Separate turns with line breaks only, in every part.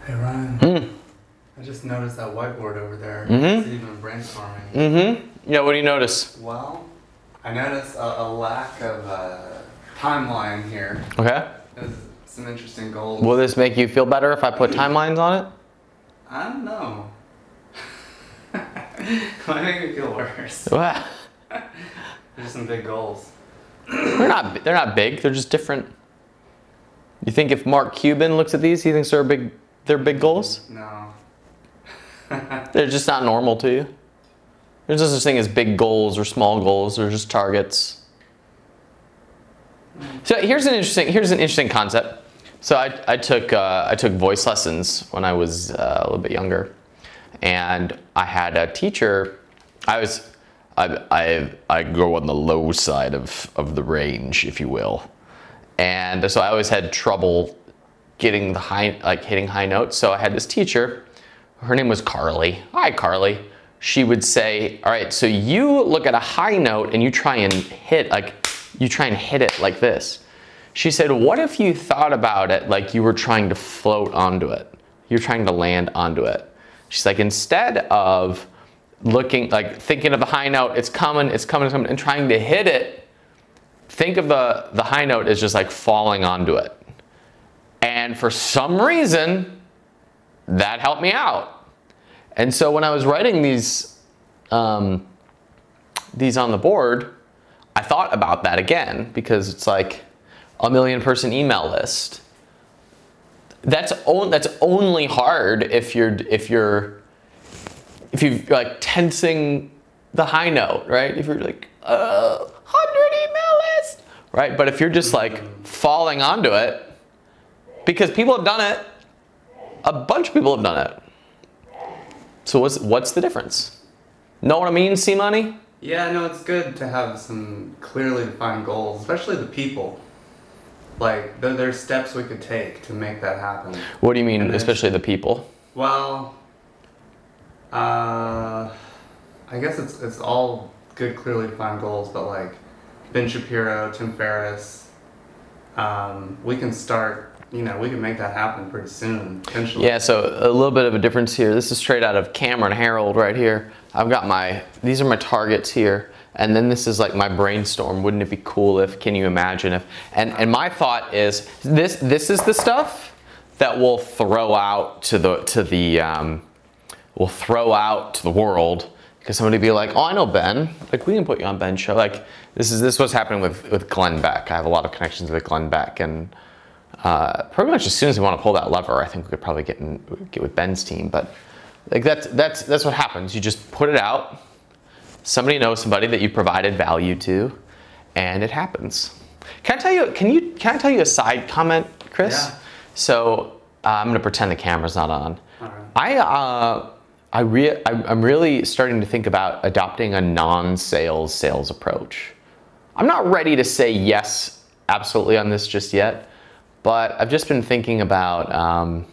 Hey Ryan, I just noticed that whiteboard over there. It's even brainstorming.
Yeah, what do you notice?
Well, I noticed a lack of timeline here.
Okay.
There's some interesting goals.
Will this make you feel better if I put timelines on it?
I don't know. Might make me feel worse.
Well,
There's some big goals.
they're not big. They're just different. You think if Mark Cuban looks at these, he thinks they're big goals?
No.
They're just not normal to you. There's no such thing as big goals or small goals. They're just targets. So here's an interesting concept. So I took voice lessons when I was a little bit younger, and I had a teacher. I go on the low side of the range, if you will, and so I always had trouble getting hitting high notes. So I had this teacher. Her name was Carly. Hi, Carly. She would say, "All right, so you look at a high note and you try and hit it like this." She said, "What if you thought about it like you were trying to float onto it? You're trying to land onto it." She's like, instead of thinking of the high note, it's coming, and trying to hit it, think of the high note as just like falling onto it. And for some reason, that helped me out. And so when I was writing these on the board, I thought about that again, because it's like a 1 million person email list. That's only hard if you're like tensing the high note, right? If you're like 100 email list, right? But if you're just like falling onto it, because people have done it, a bunch of people have done it. So what's the difference? Know what I mean, C-Money?
Yeah, no, it's good to have some clearly defined goals, especially the people. Like, there's steps we could take to make that happen.
What do you mean, especially the people?
Well, I guess it's all good, clearly defined goals, but like Ben Shapiro, Tim Ferriss, we can start, we can make that happen pretty soon, potentially.
Yeah, so a little bit of a difference here. This is straight out of Cameron Herald right here. I've got these are my targets here. And then this is like my brainstorm. Wouldn't it be cool if, can you imagine if, and my thought is, this is the stuff that we'll throw out to the world, because somebody will be like, "Oh, I know Ben. Like, we can put you on Ben's show." Like, this is what's happening with Glenn Beck. I have a lot of connections with Glenn Beck, and pretty much as soon as we want to pull that lever, I think we could probably get with Ben's team. But like that's what happens. You just put it out. Somebody knows somebody that you provided value to, and it happens. Can I tell you a side comment, Chris?
Yeah.
So I'm gonna pretend the camera's not on.
All right.
I'm really starting to think about adopting a non-sales approach. I'm not ready to say yes absolutely on this just yet, but I've just been thinking about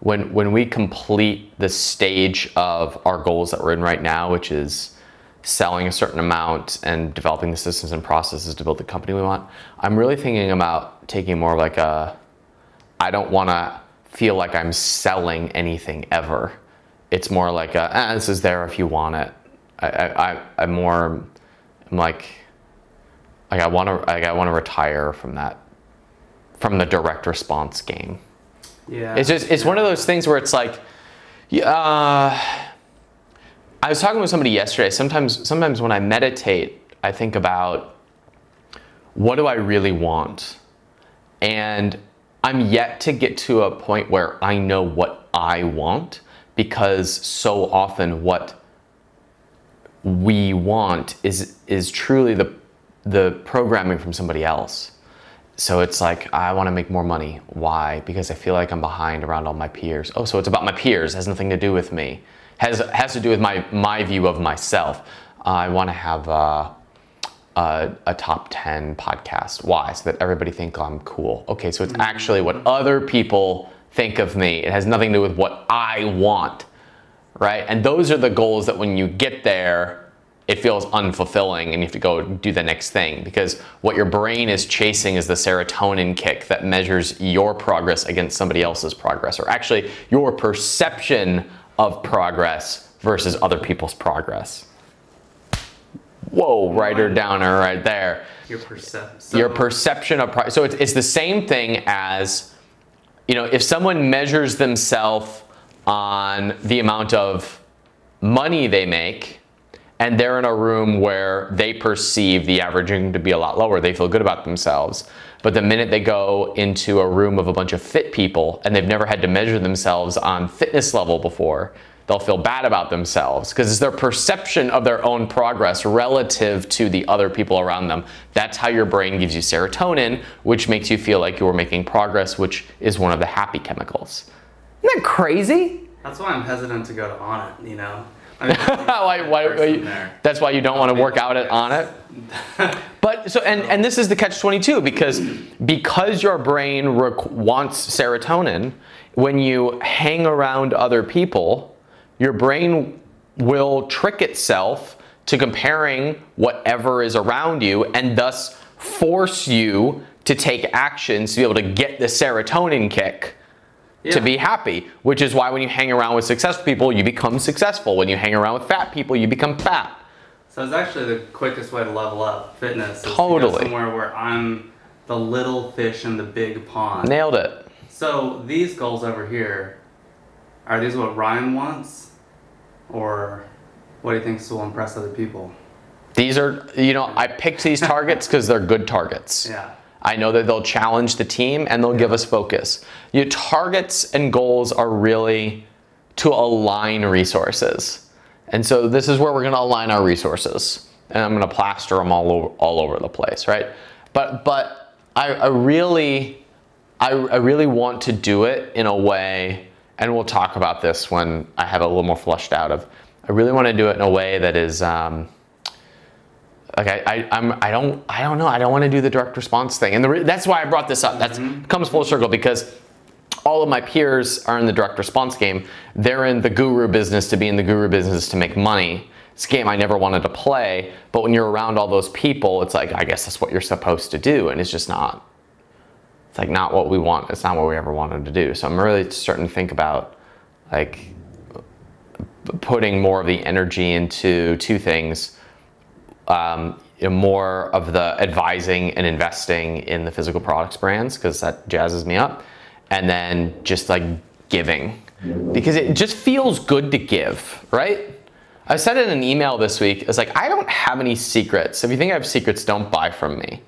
when we complete the stage of our goals that we're in right now, which is selling a certain amount and developing the systems and processes to build the company we want. I'm really thinking about taking more of like I don't want to feel like I'm selling anything ever. It's more like this is there if you want it. I want to retire from the direct response game.
Yeah.
It's one of those things where it's like, I was talking with somebody yesterday. Sometimes when I meditate, I think about, what do I really want? And I'm yet to get to a point where I know what I want, because so often what we want is truly the programming from somebody else. So it's like, I want to make more money. Why? Because I feel like I'm behind around all my peers. Oh, so it's about my peers. It has nothing to do with me. Has to do with my view of myself. I want to have a top 10 podcast. Why? So that everybody think I'm cool. Okay, so it's actually what other people think of me. It has nothing to do with what I want, right? And those are the goals that when you get there, it feels unfulfilling and you have to go do the next thing, because what your brain is chasing is the serotonin kick that measures your progress against somebody else's progress, or actually your perception of progress versus other people's progress. Whoa, writer downer right there. Your perception of progress. So it's the same thing as, you know, if someone measures themselves on the amount of money they make, and they're in a room where they perceive the averaging to be a lot lower, they feel good about themselves. But the minute they go into a room of a bunch of fit people and they've never had to measure themselves on fitness level before, they'll feel bad about themselves, because it's their perception of their own progress relative to the other people around them. That's how your brain gives you serotonin, which makes you feel like you're making progress, which is one of the happy chemicals. Isn't that crazy?
That's why I'm hesitant to go to On It, you know? I mean,
that's why you don't want to work out on it. But so, and this is the catch-22, because your brain wants serotonin. When you hang around other people, your brain will trick itself to comparing whatever is around you, and thus force you to take actions to be able to get the serotonin kick. Yeah. To be happy, which is why when you hang around with successful people, you become successful. When you hang around with fat people, you become fat.
So it's actually the quickest way to level up fitness.
Totally.
To go somewhere where I'm the little fish in the big pond.
Nailed it.
So these goals over here, are these what Ryan wants? Or what do you think will impress other people?
These are, you know, I picked these targets because they're good targets.
Yeah.
I know that they'll challenge the team and they'll give us focus. Your targets and goals are really to align resources. And so this is where we're going to align our resources. And I'm going to plaster them all over the place, right? But I really want to do it in a way, and we'll talk about this when I have a little more fleshed out of, I really want to do it in a way that is, like I don't know. I don't want to do the direct response thing, and that's why I brought this up. That comes full circle, because all of my peers are in the direct response game. They're in the guru business to be in the guru business to make money. It's a game I never wanted to play, but when you're around all those people, it's like, I guess that's what you're supposed to do, and it's just not. It's like not what we want. It's not what we ever wanted to do. So I'm really starting to think about like putting more of the energy into two things. More of the advising and investing in the physical products brands, because that jazzes me up, and then just like giving, because it just feels good to give, right? I said in an email this week, it's like, I don't have any secrets. If you think I have secrets, don't buy from me.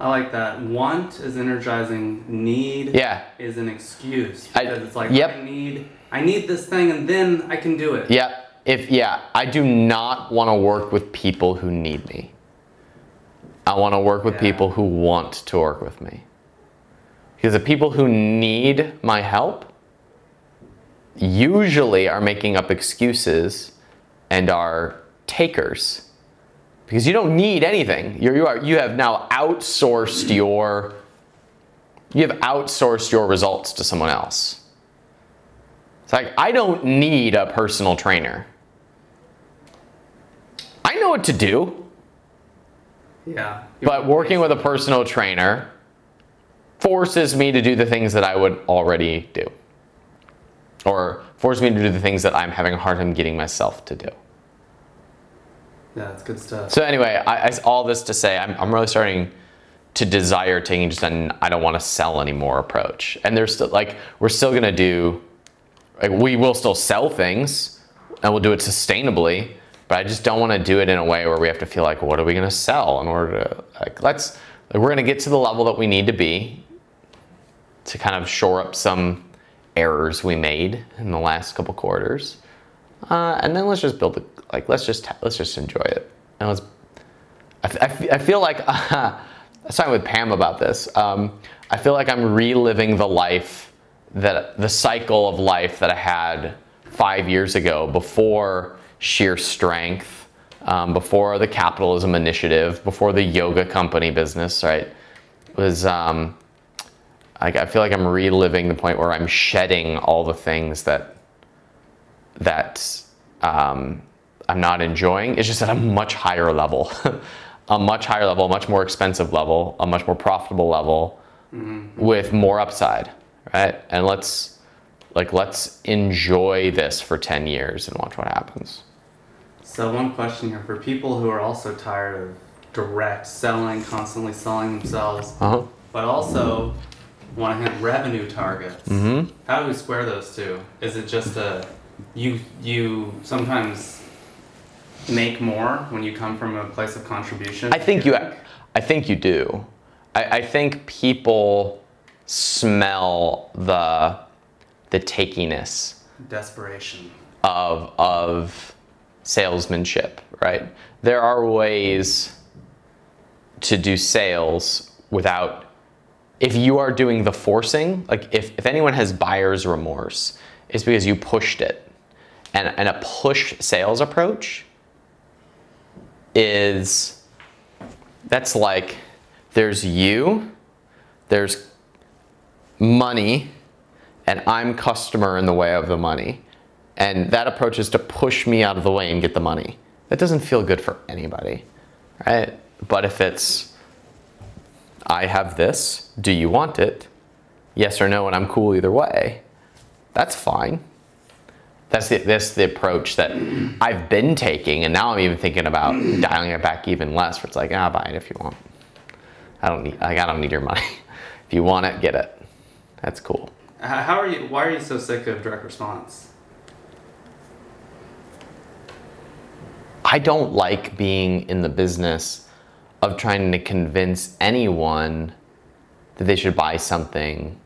I like that. Want is energizing. Need is an excuse. Because it's like, I need this thing, and then I can do it.
Yep. I do not want to work with people who need me. I want to work with people who want to work with me. Because the people who need my help usually are making up excuses and are takers. Because you don't need anything. You have now outsourced your results to someone else. It's like, I don't need a personal trainer. I know what to do.
Yeah.
But working with a personal trainer forces me to do the things that I would already do. Or forces me to do the things that I'm having a hard time getting myself to do.
Yeah, that's good stuff.
So anyway, all this to say, I'm really starting to desire taking just an I don't want to sell anymore approach. And there's still, like, we're still going to do, like, we will still sell things and we'll do it sustainably, but I just don't want to do it in a way where we have to feel like, what are we going to sell in order to, like, we're going to get to the level that we need to be to kind of shore up some errors we made in the last couple quarters. And then let's just build it, like, let's just enjoy it. And I feel like, I was talking with Pam about this. I feel like I'm reliving the cycle of life that I had 5 years ago, before sheer strength, before the Capitalism initiative, before the yoga company business, right? It was, I feel like I'm reliving the point where I'm shedding all the things that I'm not enjoying. It's just at a much higher level, a much higher level, a much more expensive level, a much more profitable level, with more upside, right? And let's enjoy this for 10 years and watch what happens.
So one question here, for people who are also tired of direct selling, constantly selling themselves, but also want to hit revenue targets, how do we square those two? Is it just you sometimes make more when you come from a place of contribution?
I think you do. I think people smell the takiness,
desperation
of salesmanship, right? There are ways to do sales without, if you are doing the forcing, like if anyone has buyer's remorse, it's because you pushed it. And a push sales approach that's like, there's you, there's money, and I'm customer in the way of the money. And that approach is to push me out of the way and get the money. That doesn't feel good for anybody, right? But if it's, I have this, do you want it? Yes or no, and I'm cool either way. That's fine. That's the approach that I've been taking, and now I'm even thinking about dialing it back even less, where it's like, buy it if you want. I don't need your money. If you want it, get it. That's cool.
Why are you so sick of direct response?
I don't like being in the business of trying to convince anyone that they should buy something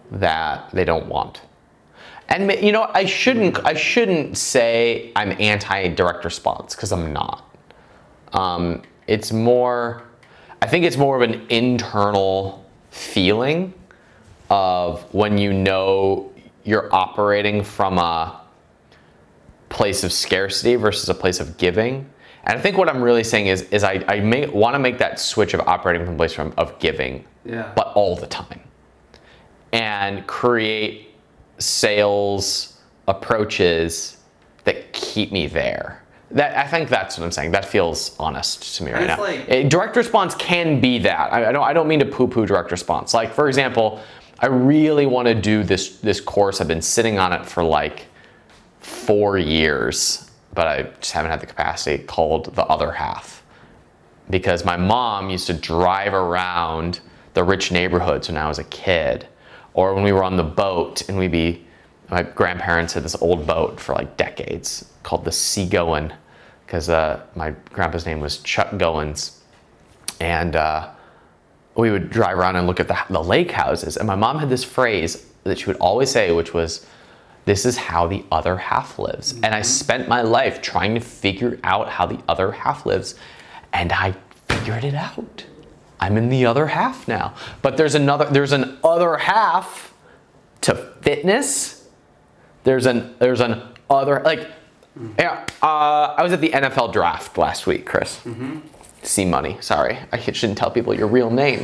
that they don't want. And I shouldn't say I'm anti-direct response, because I'm not. I think it's more of an internal feeling of when you know you're operating from a place of scarcity versus a place of giving. And I think what I'm really saying is I want to make that switch of operating from a place of giving, but all the time, and create sales approaches that keep me there. I think that's what I'm saying. That feels honest to me right now. Direct response can be that. I don't mean to poo-poo direct response. Like, for example, I really want to do this course. I've been sitting on it for like 4 years, but I just haven't had the capacity, called The Other Half. Because my mom used to drive around the rich neighborhoods when I was a kid, or when we were on the boat, and my grandparents had this old boat for like decades called the Seagoin, because my grandpa's name was Chuck Goins. And we would drive around and look at the lake houses. And my mom had this phrase that she would always say, which was, "This is how the other half lives." And I spent my life trying to figure out how the other half lives. And I figured it out. I'm in the other half now. But there's an other half to fitness. There's an other, like, I was at the NFL draft last week, Chris. C Money, sorry. I shouldn't tell people your real name.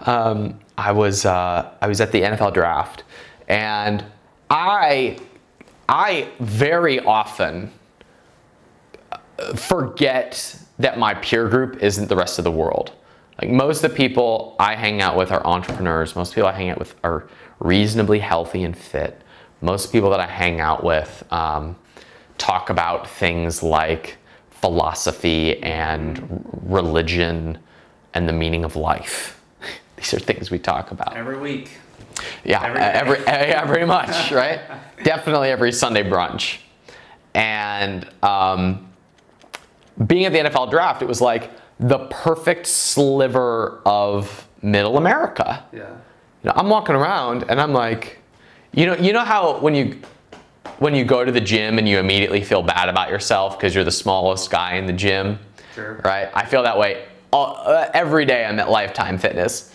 I was at the NFL draft, and I very often forget that my peer group isn't the rest of the world. Like, most of the people I hang out with are entrepreneurs. Most people I hang out with are reasonably healthy and fit. Most people that I hang out with talk about things like philosophy and religion and the meaning of life. These are things we talk about
every week.
Yeah, very much, right? Definitely every Sunday brunch. And being at the NFL draft, it was like the perfect sliver of middle America.
Yeah.
I'm walking around and I'm like, you know how when you go to the gym and you immediately feel bad about yourself because you're the smallest guy in the gym,
Sure.
Right? I feel that way every day I'm at Lifetime Fitness.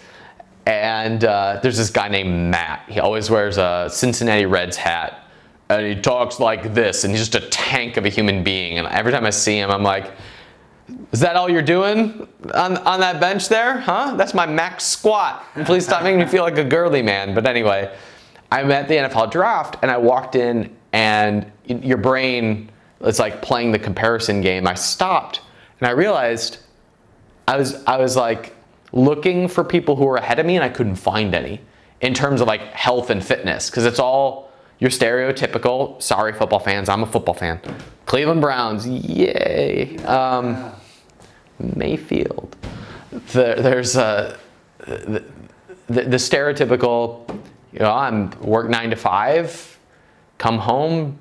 And there's this guy named Matt. He always wears a Cincinnati Reds hat, and he talks like this, and he's just a tank of a human being. And every time I see him, I'm like, is that all you're doing on that bench there? Huh? That's my max squat. And please stop making me feel like a girly man. But anyway, I'm at the NFL draft, and I walked in, and your brain it's like playing the comparison game. I stopped and I realized I was like looking for people who were ahead of me and I couldn't find any in terms of like health and fitness, because it's all your stereotypical, sorry football fans, I'm a football fan, Cleveland Browns, yay. Mayfield. There's the stereotypical, you know, I'm work 9 to 5, come home,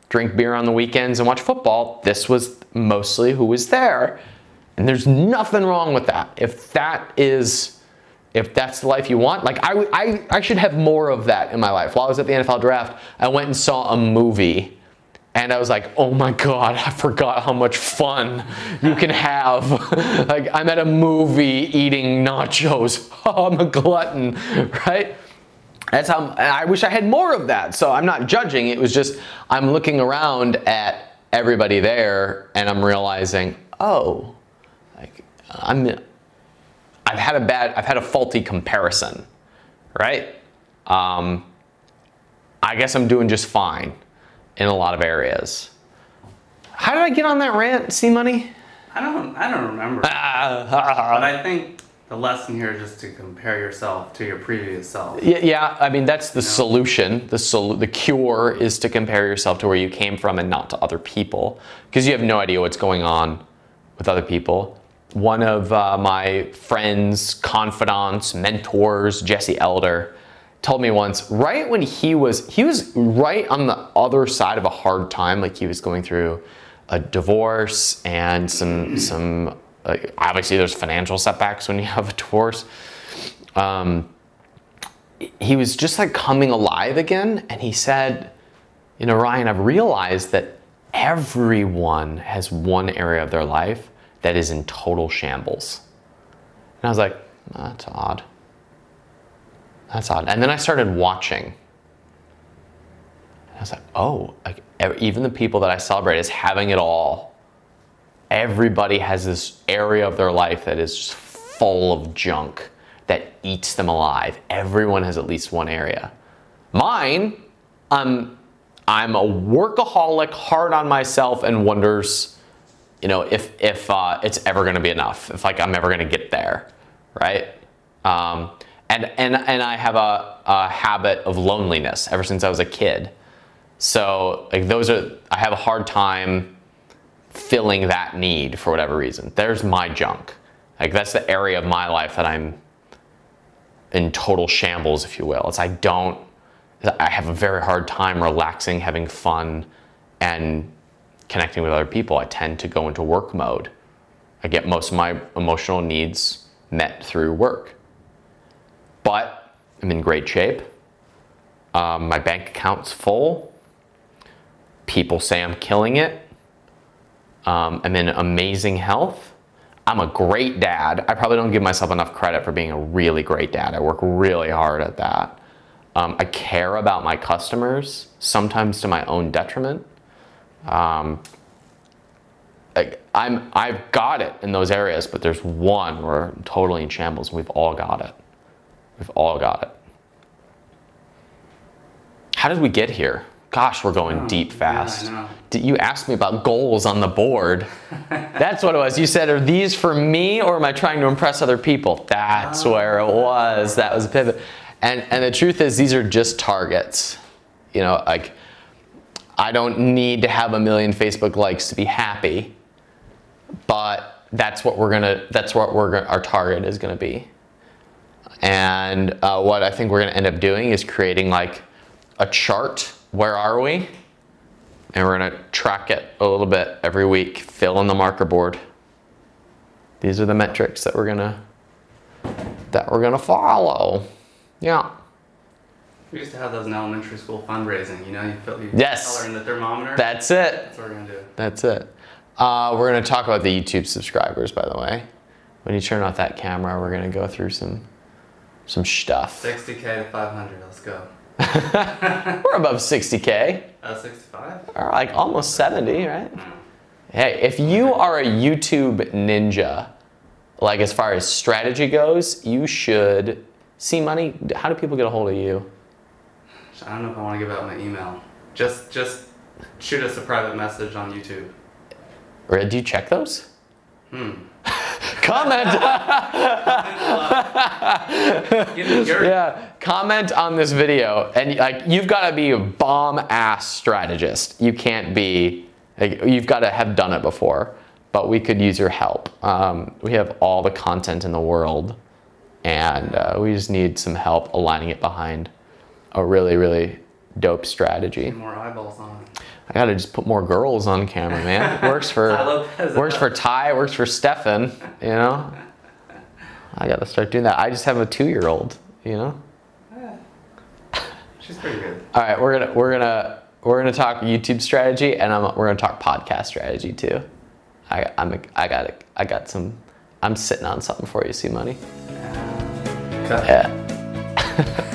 drink beer on the weekends and watch football. This was mostly who was there. And there's nothing wrong with that. If that's the life you want, like I should have more of that in my life. While I was at the NFL draft, I went and saw a movie and I was like, oh my God, I forgot how much fun you can have. Like, I'm at a movie eating nachos. Oh, I'm a glutton, right? That's how, I wish I had more of that. So I'm not judging. It was just, I'm looking around at everybody there and I'm realizing, oh, like I've had a faulty comparison, right? I guess I'm doing just fine in a lot of areas. How did I get on that rant, C-Money?
I don't remember. But I think the lesson here is just to compare yourself to your previous self.
Yeah, I mean, that's the solution. The cure is to compare yourself to where you came from and not to other people, because you have no idea what's going on with other people. One of my friends, confidants, mentors, Jesse Elder, told me once, right when he was right on the other side of a hard time, like he was going through a divorce and some obviously there's financial setbacks when you have a divorce. He was just like coming alive again, and he said, you know, Ryan, I've realized that everyone has one area of their life that is in total shambles. And I was like, oh, that's odd. That's odd. And then I started watching. And I was like, oh, like even the people that I celebrate as having it all, everybody has this area of their life that is just full of junk that eats them alive. Everyone has at least one area. Mine, I'm a workaholic, hard on myself, and wonders, you know, if it's ever going to be enough, if like I'm ever going to get there, right? And I have a habit of loneliness ever since I was a kid. So like I have a hard time filling that need for whatever reason. There's my junk. Like that's the area of my life that I'm in total shambles, if you will. It's I have a very hard time relaxing, having fun, and connecting with other people. I tend to go into work mode. I get most of my emotional needs met through work. But I'm in great shape. My bank account's full. People say I'm killing it. I'm in amazing health. I'm a great dad. I probably don't give myself enough credit for being a really great dad. I work really hard at that. I care about my customers, sometimes to my own detriment. I've got it in those areas, but there's one where I'm totally in shambles, and we've all got it. We've all got it. How did we get here? Gosh, we're going deep fast.
Yeah, I know.
You asked me about goals on the board. That's what it was. You said, are these for me or am I trying to impress other people? That's where it was. That was a pivot. And the truth is, these are just targets. You know, like I don't need to have 1 million Facebook likes to be happy, but that's what our target is gonna be. And what I think we're gonna end up doing is creating like a chart. Where are we? And we're gonna track it a little bit every week, fill in the marker board. These are the metrics that we're gonna follow. Yeah.
We used to have those in elementary school fundraising, you know, you
yes.
color in the thermometer.
That's it.
That's what we're gonna do.
That's it. We're gonna talk about the YouTube subscribers, by the way. When you turn off that camera, we're gonna go through some stuff.
60K to 500, let's go.
We're above 60K.
65?
Or like almost 70, right? Hey, if you are a YouTube ninja, like as far as strategy goes, you should see money. How do people get a hold of you?
I don't know if I want to give out my email. Just shoot us a private message on YouTube.
Or do you check those? Comment.
Give me your
Yeah, comment on this video, and like you've got to be a bomb-ass strategist. You can't be. Like, you've got to have done it before. But we could use your help. We have all the content in the world, and we just need some help aligning it behind a really, really dope strategy.
more eyeballs on it.
I gotta just put more girls on camera, man. It works for Ty, works for Stefan, you know. I gotta start doing that. I just have a 2-year-old, you know.
She's pretty good.
All right, we're gonna talk YouTube strategy, and we're gonna talk podcast strategy too. I'm sitting on something for you, see money.
Cut.
Yeah.